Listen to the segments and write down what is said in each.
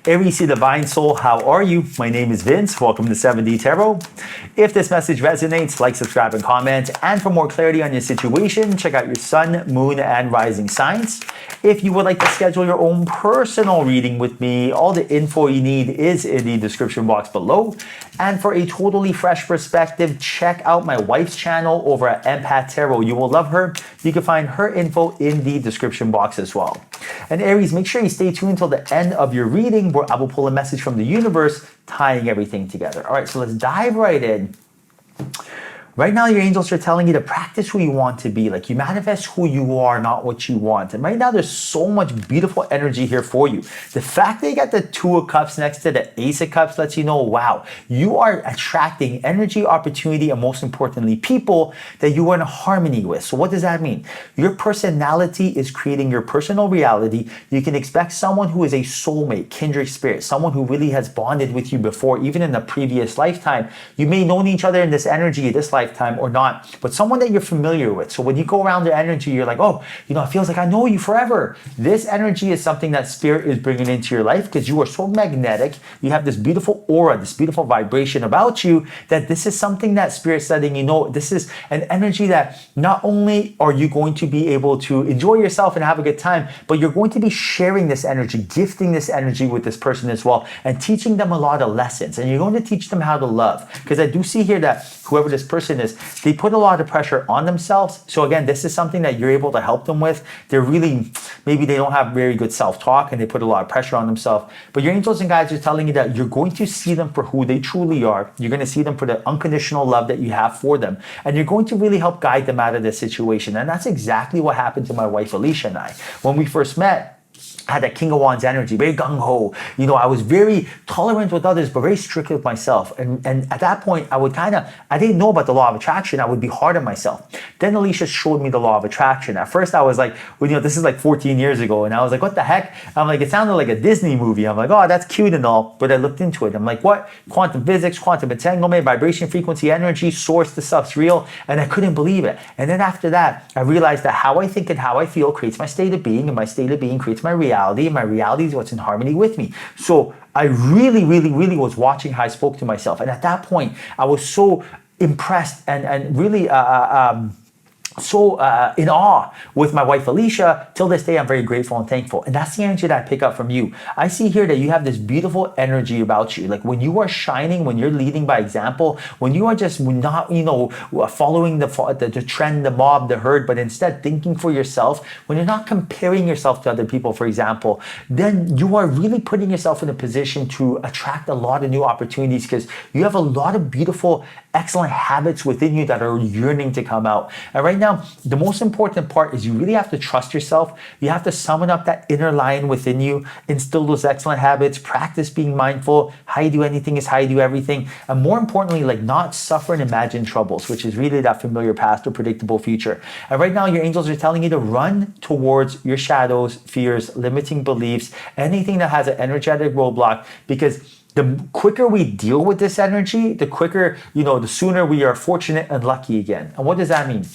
Aries, the divine soul, how are you? My name is Vince. Welcome to 7D Tarot. If this message resonates, like, subscribe, and comment. And for more clarity on your situation, check out your sun, moon, and rising signs. If you would like to schedule your own personal reading with me, all the info you need is in the description box below. And for a totally fresh perspective, check out my wife's channel over at Empath Tarot. You will love her. You can find her info in the description box as well. And Aries, make sure you stay tuned until the end of your reading where I will pull a message from the universe tying everything together. All right, so let's dive right in. Right now, your angels are telling you to practice who you want to be. Like, you manifest who you are, not what you want. And right now, there's so much beautiful energy here for you. The fact that you got the Two of Cups next to the Ace of Cups lets you know, wow, you are attracting energy, opportunity, and most importantly, people that you are in harmony with. So what does that mean? Your personality is creating your personal reality. You can expect someone who is a soulmate, kindred spirit, someone who really has bonded with you before, even in a previous lifetime. You may know each other in this energy, this lifetime, or not, but someone that you're familiar with. So when you go around their energy, you're like, oh, it feels like I know you forever. This energy is something that spirit is bringing into your life because you are so magnetic. You have this beautiful aura, this beautiful vibration about you, that this is something that spirit's letting you know. This is an energy that not only are you going to be able to enjoy yourself and have a good time, but you're going to be sharing this energy, gifting this energy with this person as well, and teaching them a lot of lessons. And you're going to teach them how to love. Because I do see here that whoever this person is, they put a lot of pressure on themselves. So again, this is something that you're able to help them with. They're really, maybe they don't have very good self-talk and they put a lot of pressure on themselves. But your angels and guides are telling you that you're going to see them for who they truly are. You're going to see them for the unconditional love that you have for them. And you're going to really help guide them out of this situation. And that's exactly what happened to my wife, Alicia, and I. When we first met, I had that King of Wands energy, very gung-ho. I was very tolerant with others, but very strict with myself. And at that point, I didn't know about the law of attraction. I would be hard on myself. Then Alicia showed me the law of attraction. At first, I was like, this is like 14 years ago. And I was like, what the heck? I'm like, it sounded like a Disney movie. I'm like, oh, that's cute and all. But I looked into it. I'm like, what? Quantum physics, quantum entanglement, vibration, frequency, energy, source, the stuff's real. And I couldn't believe it. And then after that, I realized that how I think and how I feel creates my state of being, and my state of being creates my reality. My reality is what's in harmony with me. So I really, really, really was watching how I spoke to myself. And at that point, I was so impressed and really in awe with my wife Alicia. Till this day, I'm very grateful and thankful. And that's the energy that I pick up from you. I see here that you have this beautiful energy about you. Like when you are shining, when you're leading by example, when you are just not, following the trend, the mob, the herd, but instead thinking for yourself, when you're not comparing yourself to other people, for example, then you are really putting yourself in a position to attract a lot of new opportunities because you have a lot of beautiful, excellent habits within you that are yearning to come out. And right now, the most important part is you really have to trust yourself. You have to summon up that inner lion within you, instill those excellent habits, practice being mindful. How you do anything is how you do everything. And more importantly, not suffer and imagine troubles, which is really that familiar past or predictable future. And right now, your angels are telling you to run towards your shadows, fears, limiting beliefs, anything that has an energetic roadblock, because the quicker we deal with this energy, the quicker, the sooner we are fortunate and lucky again. And what does that mean?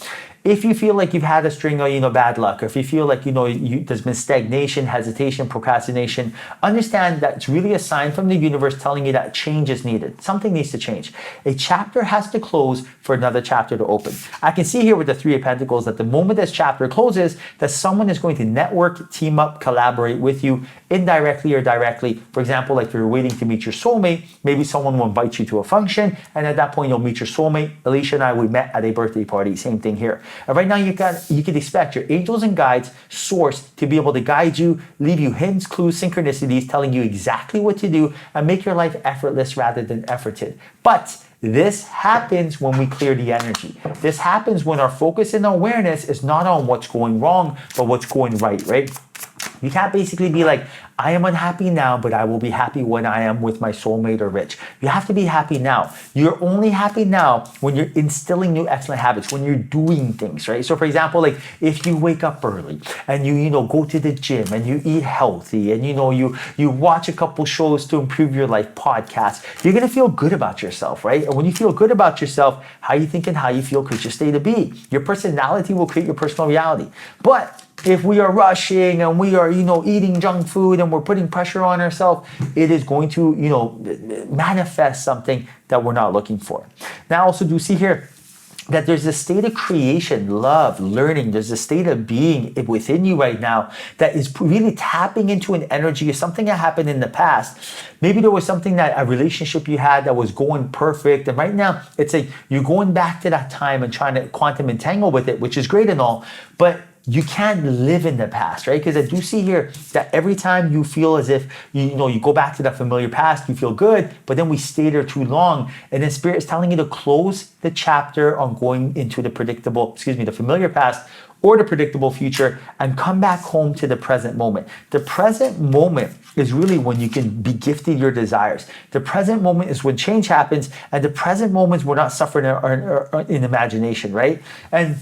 If you feel like you've had a string of, bad luck, or if you feel like, there's been stagnation, hesitation, procrastination, understand that it's really a sign from the universe telling you that change is needed. Something needs to change. A chapter has to close for another chapter to open. I can see here with the Three of Pentacles that the moment this chapter closes, that someone is going to network, team up, collaborate with you indirectly or directly. For example, like if you're waiting to meet your soulmate, maybe someone will invite you to a function, and at that point, you'll meet your soulmate. Alicia and I, we met at a birthday party. Same thing here. And right now, you can expect your angels and guides, source, to be able to guide you, leave you hints, clues, synchronicities, telling you exactly what to do, and make your life effortless rather than efforted. But this happens when we clear the energy. This happens when our focus and awareness is not on what's going wrong, but what's going right? You can't basically be like, I am unhappy now, but I will be happy when I am with my soulmate or rich. You have to be happy now. You're only happy now when you're instilling new excellent habits, when you're doing things, right? So for example, like if you wake up early and you go to the gym and you eat healthy and you watch a couple shows to improve your life, podcasts, you're going to feel good about yourself, right? And when you feel good about yourself, how you think and how you feel creates your state of being. Your personality will create your personal reality. But if we are rushing and we are, eating junk food and we're putting pressure on ourselves, it is going to, manifest something that we're not looking for. Now, also do see here that there's a state of creation, love, learning. There's a state of being within you right now that is really tapping into an energy of something that happened in the past. Maybe there was something a relationship you had that was going perfect. And right now it's like you're going back to that time and trying to quantum entangle with it, which is great and all, but you can't live in the past, right? Because I do see here that every time you feel as if, you go back to that familiar past, you feel good, but then we stay there too long. And then Spirit is telling you to close the chapter on going into the familiar past or the predictable future and come back home to the present moment. The present moment is really when you can be gifted your desires. The present moment is when change happens, and the present moment is we're not suffering in imagination, right? And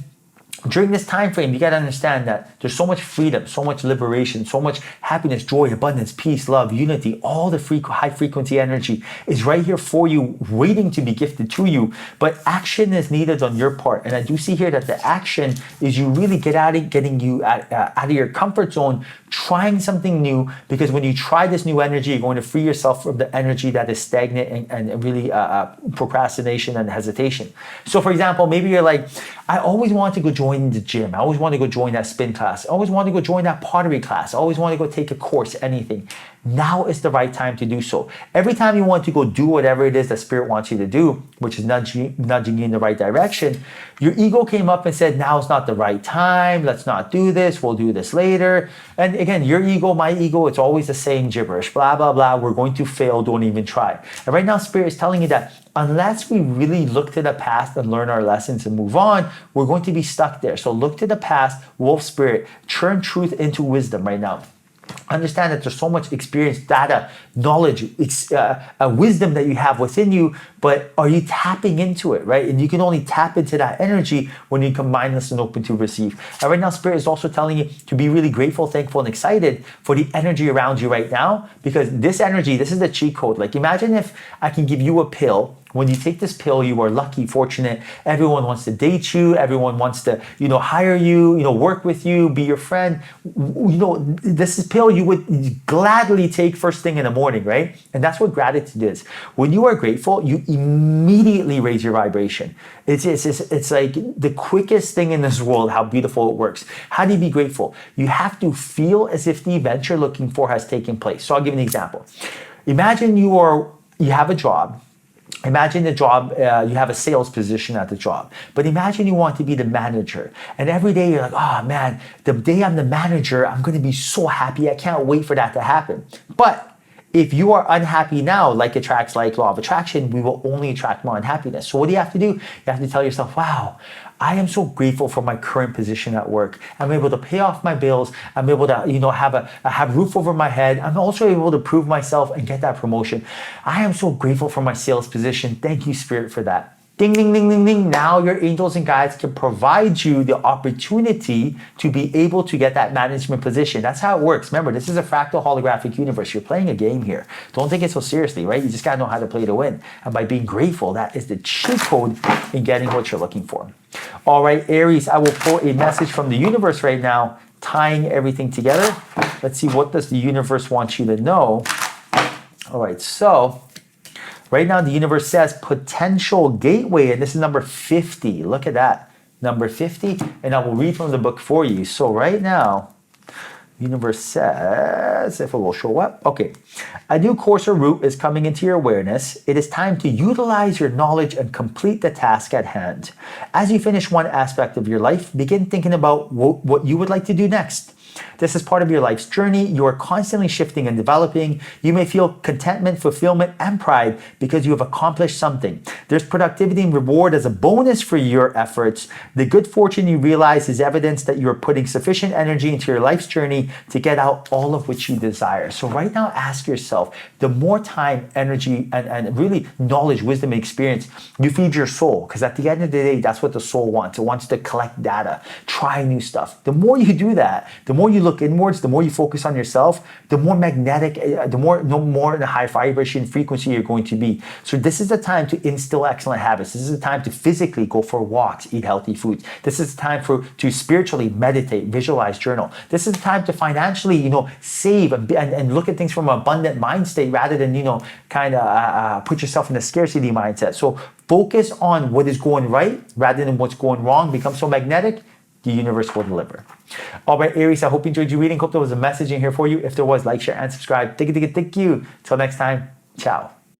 during this time frame, you got to understand that there's so much freedom, so much liberation, so much happiness, joy, abundance, peace, love, unity. All the high frequency energy is right here for you, waiting to be gifted to you. But action is needed on your part. And I do see here that the action is you really getting you out of your comfort zone, trying something new. Because when you try this new energy, you're going to free yourself from the energy that is stagnant and really procrastination and hesitation. So, for example, maybe you're like, I always want to go join the gym. I always want to go join that spin class. I always want to go join that pottery class. I always want to go take a course, anything. Now is the right time to do so. Every time you want to go do whatever it is that Spirit wants you to do, which is nudging you in the right direction, your ego came up and said, now is not the right time. Let's not do this. We'll do this later. And again, your ego, my ego, it's always the same gibberish. Blah, blah, blah. We're going to fail. Don't even try. And right now, Spirit is telling you that unless we really look to the past and learn our lessons and move on, we're going to be stuck there. So look to the past, Wolf Spirit, turn truth into wisdom right now. Understand that there's so much experience, data, knowledge, wisdom that you have within you, but are you tapping into it, right? And you can only tap into that energy when you come mindless and open to receive. And right now, Spirit is also telling you to be really grateful, thankful, and excited for the energy around you right now, because this energy, this is the cheat code. Like, imagine if I can give you a pill. When you take this pill, you are lucky, fortunate. Everyone wants to date you. Everyone wants to, hire you, work with you, be your friend. This is pill you would gladly take first thing in the morning, right? And that's what gratitude is. When you are grateful, you immediately raise your vibration. It's like the quickest thing in this world, how beautiful it works. How do you be grateful? You have to feel as if the event you're looking for has taken place. So I'll give you an example. Imagine you have a job. Imagine the job, you have a sales position at the job, but imagine you want to be the manager. And every day you're like, oh man, the day I'm the manager, I'm going to be so happy. I can't wait for that to happen. But if you are unhappy now, like attracts like, law of attraction, we will only attract more unhappiness. So what do you have to do? You have to tell yourself, wow, I am so grateful for my current position at work. I'm able to pay off my bills. I'm able to, have roof over my head. I'm also able to prove myself and get that promotion. I am so grateful for my sales position. Thank you, Spirit, for that. Ding, ding, ding, ding, ding. Now your angels and guides can provide you the opportunity to be able to get that management position. That's how it works. Remember, this is a fractal holographic universe. You're playing a game here. Don't take it so seriously, right? You just got to know how to play to win. And by being grateful, that is the cheat code in getting what you're looking for. All right, Aries, I will pull a message from the universe right now, tying everything together. Let's see, what does the universe want you to know? All right, so right now, the universe says potential gateway, and this is number 50. Look at that, number 50, and I will read from the book for you. So right now, universe says, if it will show up, okay. A new course or route is coming into your awareness. It is time to utilize your knowledge and complete the task at hand. As you finish one aspect of your life, begin thinking about what you would like to do next. This is part of your life's journey. You are constantly shifting and developing. You may feel contentment, fulfillment, and pride because you have accomplished something. There's productivity and reward as a bonus for your efforts. The good fortune you realize is evidence that you are putting sufficient energy into your life's journey to get out all of which you desire. So right now, ask yourself, the more time, energy, and really knowledge, wisdom, and experience you feed your soul, because at the end of the day, that's what the soul wants. It wants to collect data, try new stuff. The more you do that, the more more you look inwards, the more you focus on yourself, the more magnetic, the more in a high vibration frequency you're going to be. So this is the time to instill excellent habits. This is the time to physically go for walks, eat healthy foods. This is the time to spiritually meditate, visualize, journal. This is the time to financially, save and look at things from an abundant mind state rather than, kind of put yourself in a scarcity mindset. So focus on what is going right rather than what's going wrong. Become so magnetic, the universe will deliver. All right, Aries, I hope you enjoyed your reading. Hope there was a message in here for you. If there was, like, share, and subscribe. Thank you. Till next time, ciao.